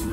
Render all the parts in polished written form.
We're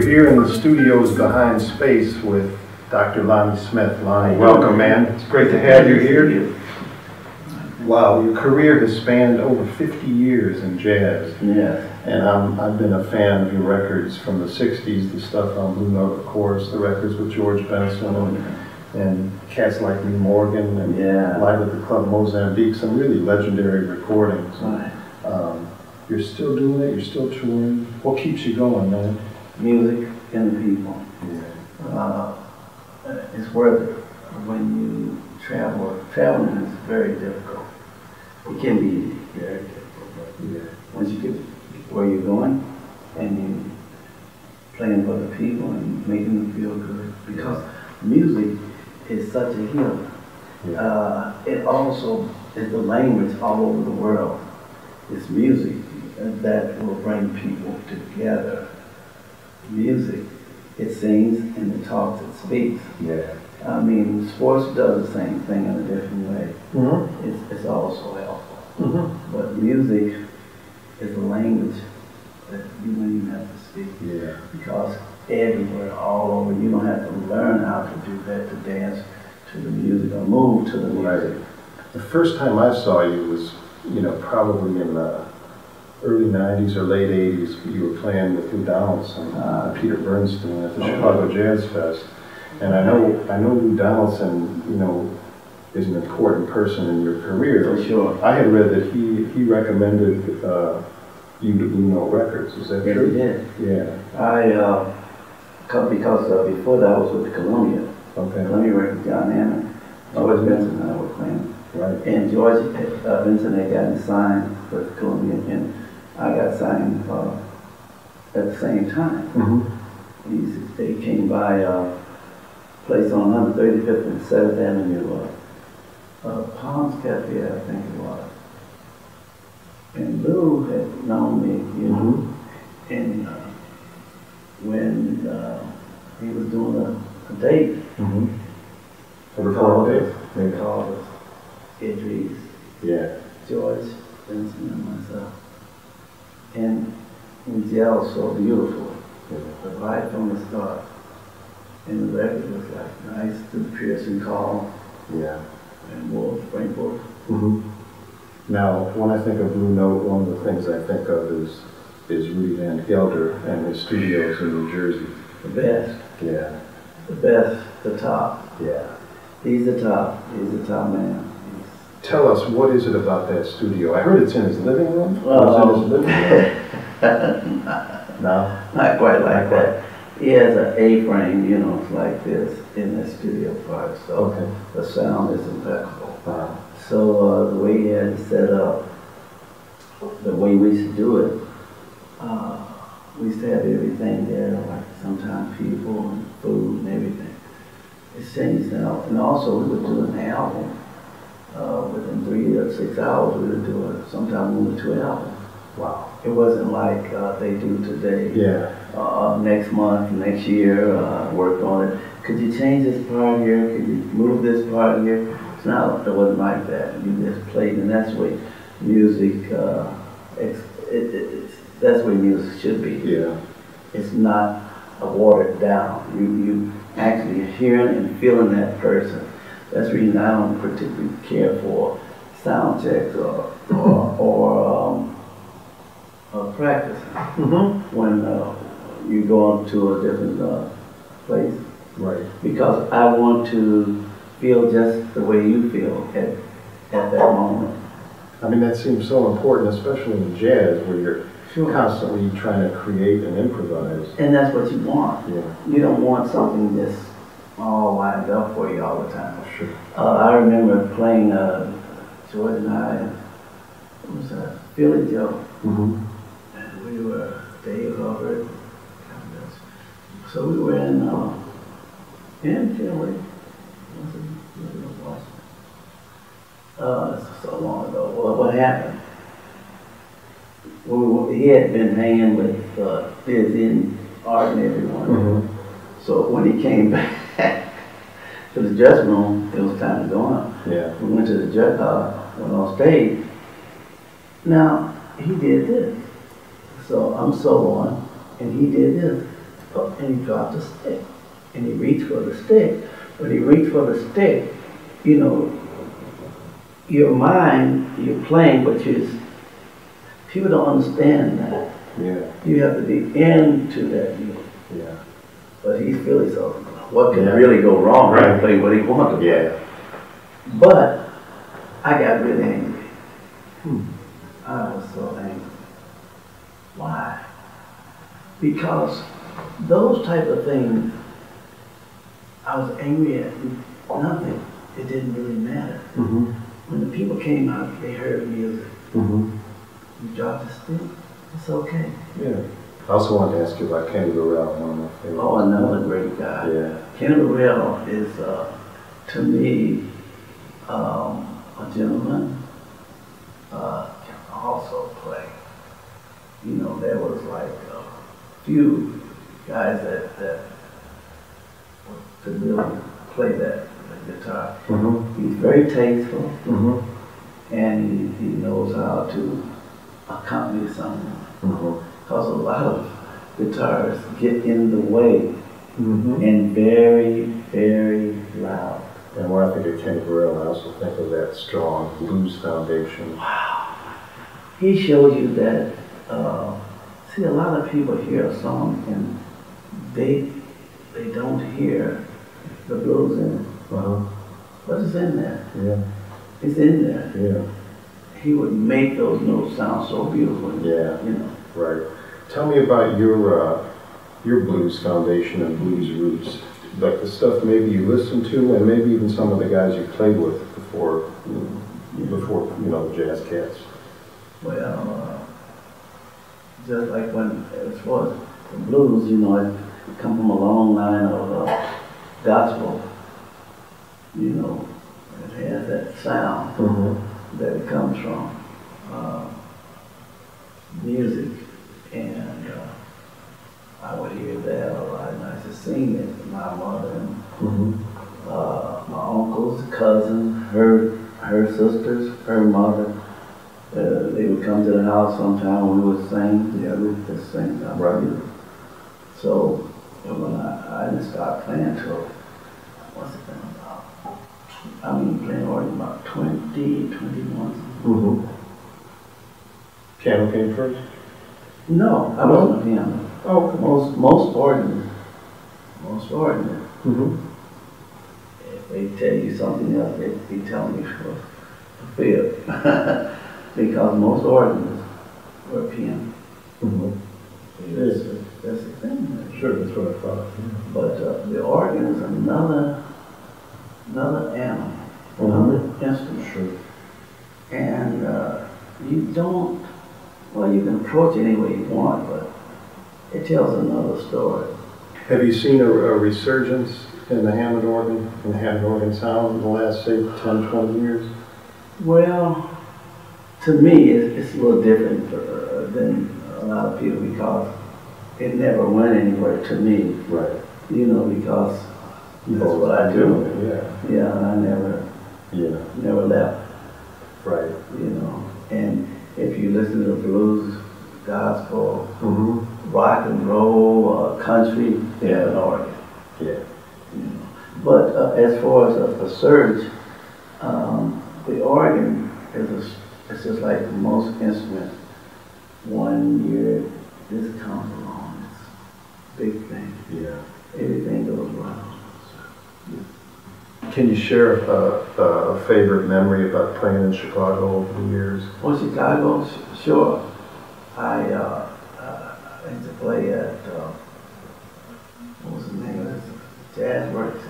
here in the studios behind Space with Dr. Lonnie Smith. Lonnie, welcome, man. It's great to have you here. Wow, your career has spanned over 50 years in jazz. Yes. And I've been a fan of your records from the 60s, the stuff on Blue Note, of course, the records with George Benson and cats like Lee Morgan and Live at the Club Mozambique, some really legendary recordings. Right. You're still doing it, you're still touring. What keeps you going, man? Music and the people. Yeah. It's worth it. When you travel, traveling is very difficult. It can be very difficult, but once you get where you're going and you playing for the people and making them feel good, because music is such a healer. Yeah. It also is the language all over the world. It's music that will bring people together. Music, it sings and it talks, it speaks. Yeah. I mean, sports does the same thing in a different way. Mm-hmm. It's also helpful. Mm-hmm. But music is a language that you don't even have to speak. Yeah. Because everywhere, all over, you don't have to learn how to do that, to dance to the music or move to the music. Right. The first time I saw you was, probably in the early 90s or late 80s. You were playing with Lou Donaldson, Peter Bernstein at the Chicago Jazz Fest. And I know Lou Donaldson, is an important person in your career. For sure. I had read that he recommended you to Blue Note Records. Is that true? He did. Yeah. Because before that I was with Columbia. Okay. Columbia Records, John Hammond, George Benson and I were playing. Right. And George Benson had gotten signed with Columbia, and I got signed at the same time. Mm-hmm. They came by a place on 135th and 7th Avenue, Palms Cafe, I think it was. And Lou had known me, and when he was doing a date, They called us Idris, George Benson, and myself. And we gelled so beautiful, right from the start. And the record was like nice to the Pearson Call. Yeah. And Wolf, Frank Wolf. Now, when I think of Blue Note, one of the things I think of is Rudy Van Gelder and his studios in New Jersey. The best. Yeah. The best, the top. Yeah. He's the top. He's the top man. Tell us, what is it about that studio? I heard it's in his living room. Well, it's in his living room. No? Not quite like that. He has an A-frame, it's like this in the studio part, so the sound is impeccable. So the way he had it set up, the way we used to do it, we used to have everything there, like sometimes people and food and everything. It's changed now. And also we would do an album. Within 3 or 6 hours we would do it, sometimes 1 or 2 albums. Wow. It wasn't like they do today. Yeah. Next month, next year, work on it. Could you change this part here? Could you move this part here? It's not, it wasn't like that. You just played, and that's the way music, that's the way music should be. Yeah. It's not watered down. You actually hearing and feeling that person. That's the reason I don't particularly care for sound checks or practice. When you go on to a different place. Right. Because I want to feel just the way you feel at that moment. I mean, that seems so important, especially in jazz, where you're constantly trying to create and improvise. And that's what you want. Yeah. You don't want something that's all lined up for you all the time. Sure. I remember playing George and I, it was Philly Joe. And we were, Dave Hubbard, so we were in Philly. So long ago. Well, what happened? He had been hanging with Dizzy and Art and everyone. So when he came back to the dressing room, it was time to go on. to the judge, went on stage. Now, he did this. So I'm soloing, and he did this. And he dropped the stick. And he reached for the stick. When he reached for the stick, you know, your mind, you're playing, but people don't understand that. Yeah. You have to be into that music. Yeah. But he's feeling so, what can really go wrong? Right. He play what he wanted to play. Yeah. But I got really angry. I was so angry. Why? Because those type of things, I was angry at nothing. It didn't really matter. When the people came out, they heard music. You dropped the stick, it's okay. Yeah. I also wanted to ask you about Kenny Burrell, one of my favorites. Oh, another great guy. Yeah. Kenny Burrell is, to me, a gentleman. Can also play. You know, there was like a few guys that could really play that guitar. He's very tasteful, and he knows how to accompany someone. Because a lot of guitars get in the way and very, very loud. And when I think of Kenny Burrell, I also think of that strong blues foundation. Wow. He showed you that, see, a lot of people hear a song and they don't hear the blues in it. But it's in there. Yeah. It's in there. Yeah. He would make those notes sound so beautiful. Yeah. You know. Right. Tell me about your blues foundation and blues roots. Like the stuff maybe you listened to, and maybe even some of the guys you played with before you know, the Jazz Cats. Well, just like when, as far as the blues, you know, I come from a long line of gospel. You know, it has that sound that it comes from music, and I would hear that a lot, and I used to sing it to my mother and my uncles, cousins, her sisters, her mother. They would come to the house sometime when we would sing. Yeah, we would just sing. Right. So when I didn't start playing till, what's it been about? I mean, playing organ about 20, 21. Piano came first? No, I wasn't a piano. Oh, most organs. If they tell you something else, they be telling you for a fib. Because most organs were piano. That's the thing. Sure, that's what I thought. But the organ is another animal, another instrument. Sure. And you don't, well, you can approach it any way you want, but it tells another story. Have you seen a resurgence in the Hammond organ, in the Hammond organ sound in the last, say, 10, 20 years? Well, to me, it's a little different than a lot of people, because it never went anywhere to me. Right. You know, because that's what I do. Yeah. Yeah, and I never left. Right. You know, and if you listen to blues, gospel, rock and roll, country, they have an organ. Yeah. You know. But as far as a surge, the organ it's just like most instruments. 1 year, this comes along, it's a big thing. Yeah. Everything goes wrong. Can you share a favorite memory about playing in Chicago over the years? Well, Chicago, sure. I used to play at, what was the name of this? Jazz Works.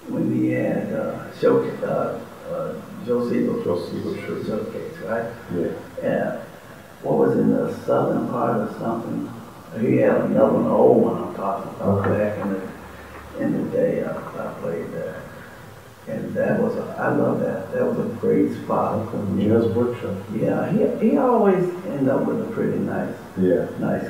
When we had Joe Siegel showcase, right? Yeah. And what was in the southern part or something? He had another one, an old one I'm talking about. Back in the day I played there. And that was, I love that. That was a great spot. Jazz Workshop. Yeah, he always ended up with a pretty nice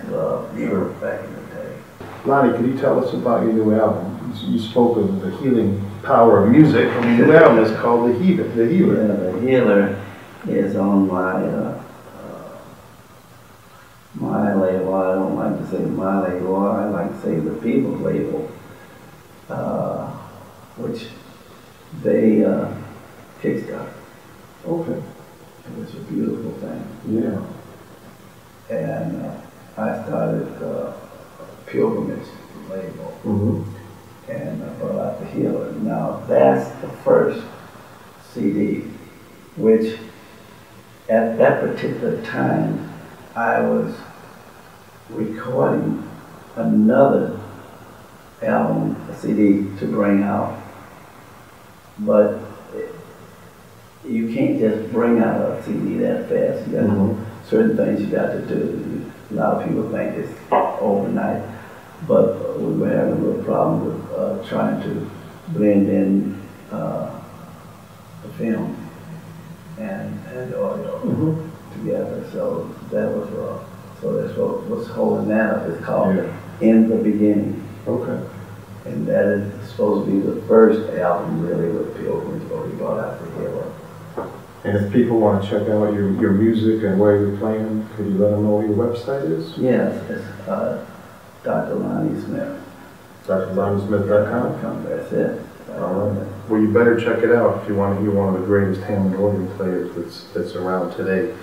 club. Sure. Back in the day. Lonnie, could you tell us about your new album? You spoke of the healing power of music. I mean, the new album is called The Healer. Yeah, The Healer is on my my label. I don't like to say my label. I like to say the People's label, which they kickstarted. Okay. It was a beautiful thing. Yeah. And I started a pilgrimage label. Mm-hmm. And I brought out The Healer. Now that's the first CD, which at that particular time I was recording another album, a CD to bring out, but you can't just bring out a CD that fast. You got certain things you got to do. A lot of people think it's overnight, but we were having a little problem with trying to blend in the film and the audio together. So that was so that's what was holding that up. It's called In the Beginning. Okay. And that is supposed to be the first album really with Pilgrims, where we brought out The Healer. And if people want to check out your music and where you're playing, could you let them know what your website is? Yes, it's Dr. Lonnie Smith. DrLonnieSmith.com? That's it. All right. Well, you better check it out if you want to hear one of the greatest Hammond organ players that's around today.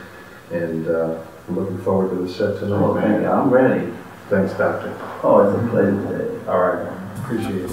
And I'm looking forward to the set tonight, Oh, thank you. I'm ready. Thanks, Doctor. Oh, it's a pleasure today. All right. Appreciate it.